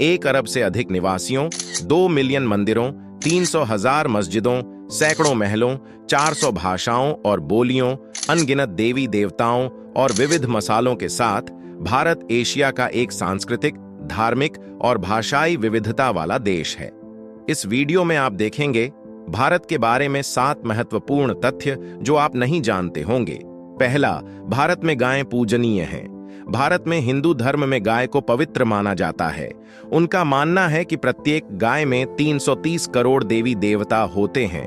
1 अरब से अधिक निवासियों, 2 मिलियन मंदिरों, 300,000 मस्जिदों, सैकड़ों महलों, 400 भाषाओं और बोलियों, अनगिनत देवी देवताओं और विविध मसालों के साथ भारत एशिया का एक सांस्कृतिक, धार्मिक और भाषाई विविधता वाला देश है। इस वीडियो में आप देखेंगे भारत के बारे में 7 महत्वपूर्ण तथ्य जो आप नहीं जानते होंगे। पहला, भारत में गायें पूजनीय हैं। भारत में हिंदू धर्म में गाय को पवित्र माना जाता है। उनका मानना है कि प्रत्येक गाय में 330 करोड़ देवी देवता होते हैं।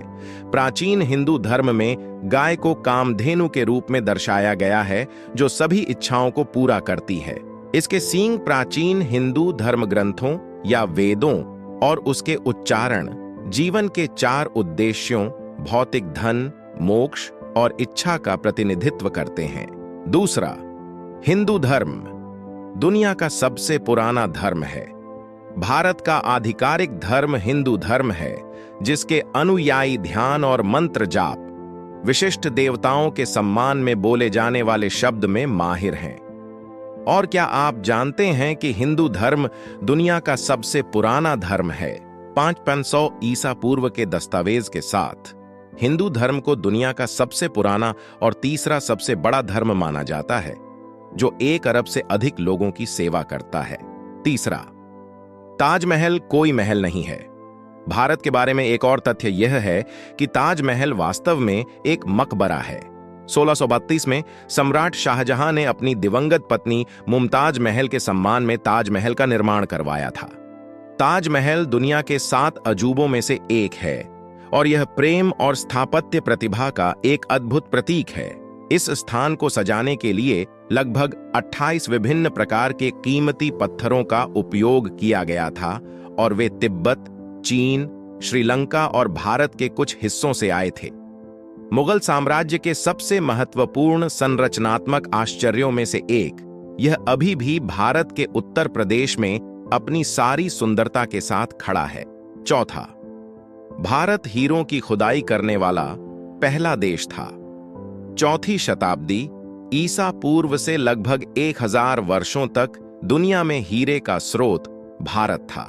प्राचीन हिंदू धर्म में गाय को कामधेनु के रूप में दर्शाया गया है, जो सभी इच्छाओं को पूरा करती है। इसके सींग प्राचीन हिंदू धर्म ग्रंथों या वेदों और उसके उच्चारण जीवन के 4 उद्देश्यों भौतिक धन, मोक्ष और इच्छा का प्रतिनिधित्व करते हैं। दूसरा, हिंदू धर्म दुनिया का सबसे पुराना धर्म है। भारत का आधिकारिक धर्म हिंदू धर्म है, जिसके अनुयायी ध्यान और मंत्र जाप, विशिष्ट देवताओं के सम्मान में बोले जाने वाले शब्द में माहिर हैं। और क्या आप जानते हैं कि हिंदू धर्म दुनिया का सबसे पुराना धर्म है? 5500 ईसा पूर्व के दस्तावेज के साथ हिंदू धर्म को दुनिया का सबसे पुराना और तीसरा सबसे बड़ा धर्म माना जाता है, जो 1 अरब से अधिक लोगों की सेवा करता है। तीसरा, ताजमहल कोई महल नहीं है। भारत के बारे में एक और तथ्य यह है कि ताजमहल वास्तव में एक मकबरा है। 1632 में सम्राट शाहजहां ने अपनी दिवंगत पत्नी मुमताज महल के सम्मान में ताजमहल का निर्माण करवाया था। ताजमहल दुनिया के 7 अजूबों में से एक है और यह प्रेम और स्थापत्य प्रतिभा का एक अद्भुत प्रतीक है। इस स्थान को सजाने के लिए लगभग 28 विभिन्न प्रकार के कीमती पत्थरों का उपयोग किया गया था और वे तिब्बत, चीन, श्रीलंका और भारत के कुछ हिस्सों से आए थे। मुगल साम्राज्य के सबसे महत्वपूर्ण संरचनात्मक आश्चर्यों में से एक यह अभी भी भारत के उत्तर प्रदेश में अपनी सारी सुंदरता के साथ खड़ा है। चौथा, भारत हीरों की खुदाई करने वाला पहला देश था। 4वीं शताब्दी ईसा पूर्व से लगभग 1000 वर्षों तक दुनिया में हीरे का स्रोत भारत था।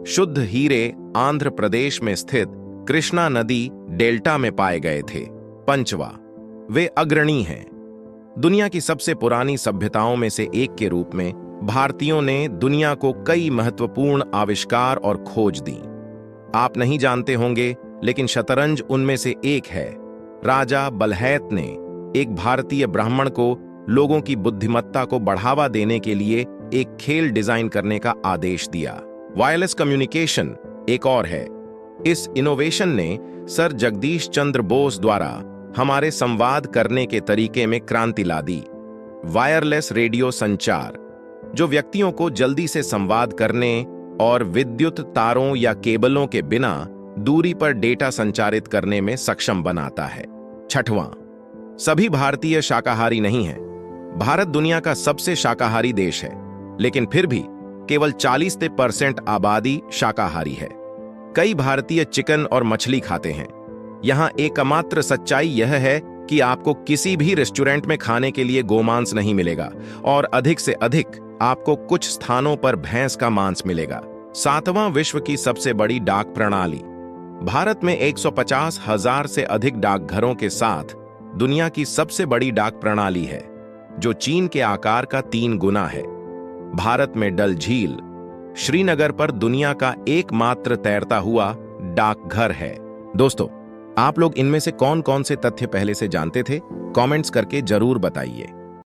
शुद्ध हीरे आंध्र प्रदेश में स्थित कृष्णा नदी डेल्टा में पाए गए थे। 5वां, वे अग्रणी हैं। दुनिया की सबसे पुरानी सभ्यताओं में से एक के रूप में भारतीयों ने दुनिया को कई महत्वपूर्ण आविष्कार और खोज दी। आप नहीं जानते होंगे, लेकिन शतरंज उनमें से एक है। राजा बलहैत ने एक भारतीय ब्राह्मण को लोगों की बुद्धिमत्ता को बढ़ावा देने के लिए एक खेल डिजाइन करने का आदेश दिया। वायरलेस कम्युनिकेशन एक और है। इस इनोवेशन ने सर जगदीश चंद्र बोस द्वारा हमारे संवाद करने के तरीके में क्रांति ला दी। वायरलेस रेडियो संचार, जो व्यक्तियों को जल्दी से संवाद करने और विद्युत तारों या केबलों के बिना दूरी पर डेटा संचारित करने में सक्षम बनाता है। 6वां, सभी भारतीय शाकाहारी नहीं हैं। भारत दुनिया का सबसे शाकाहारी देश है, लेकिन फिर भी केवल 40% आबादी शाकाहारी है। कई भारतीय चिकन और मछली खाते हैं। यहां एकमात्र सच्चाई यह है कि आपको किसी भी रेस्टोरेंट में खाने के लिए गोमांस नहीं मिलेगा और अधिक से अधिक आपको कुछ स्थानों पर भैंस का मांस मिलेगा। 7वां, विश्व की सबसे बड़ी डाक प्रणाली। भारत में 150,000 से अधिक डाकघरों के साथ दुनिया की सबसे बड़ी डाक प्रणाली है, जो चीन के आकार का 3 गुना है। भारत में डल झील श्रीनगर पर दुनिया का एकमात्र तैरता हुआ डाकघर है। दोस्तों, आप लोग इनमें से कौन कौन से तथ्य पहले से जानते थे? कमेंट्स करके जरूर बताइए।